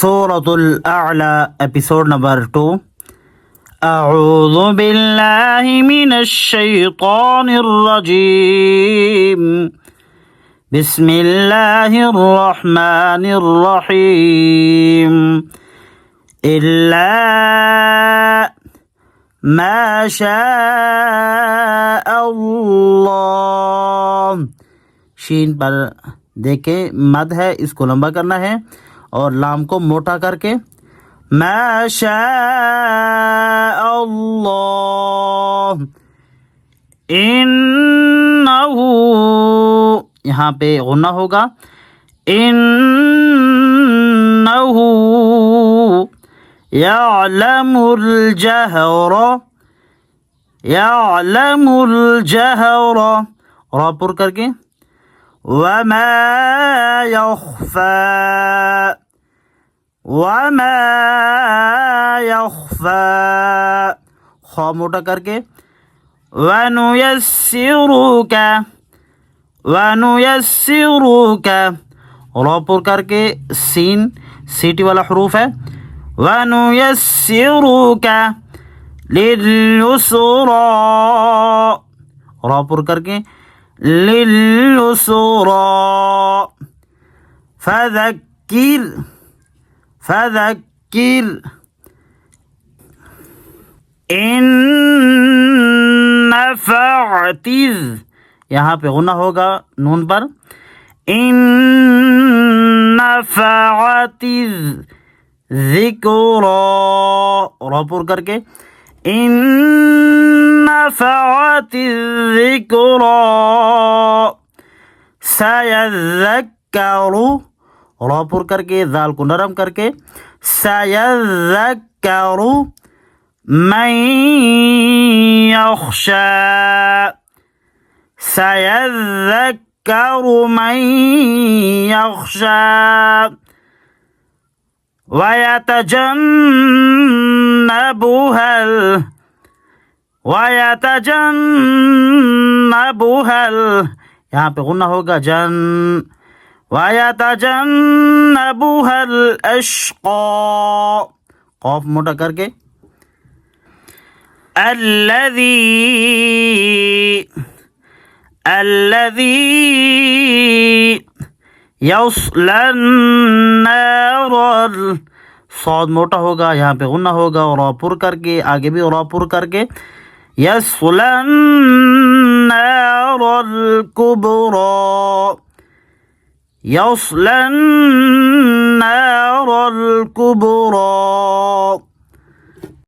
سورة الأعلى episode number 2. أعوذ بالله من الشيطان الرجيم. بسم الله الرحمن الرحيم. إلا ما شاء الله. شین پر دیکھیں مد ہے، اس کو لمبا کرنا ہے اور لام کو موٹا کر کے ما شاء اللہ. انہو یہاں پہ غنہ ہوگا. انہو یعلم الجہر، یعلم الجہر را پر کر کے وما یخفی، وما یخفی خا موٹا کر کے وَنُيَسِّرُكَ، وَنُيَسِّرُكَ را پر کر کے سین سیٹی والا حروف ہے. وَنُيَسِّرُكَ لِلْيُسْرَى را پر کر کے لِلْيُسْرَى. فَذَكِّرْ، فَذَكِّرْ إِن نَفَعَتِ، یہاں پہ غنہ ہوگا نون پر. إِن نَفَعَتِ الذِّكْرَى را پر کر کے إِن نَفَعَتِ الذِّكْرَى سَيَذَّكَّرُ را پر کر کے ذال کو نرم کر کے سَيَذَّكَّرُ مَن يَخْشَىٰ، سَيَذَّكَّرُ مَن يَخْشَىٰ. وَيَتَجَنَّبُهَا وَيَتَجَنَّبُهَا یہاں پہ غنہ ہوگا جن. وَيَتَجَنَّبُهَا الْأَشْقَى قاف موٹا کر کے الذي يصلى النار، صاد موٹا ہوگا یہاں پہ غنہ ہوگا اور را پر کر کے آگے بھی را پر کر کے يصلى النار الكبرى، يصلى النار الكبرى.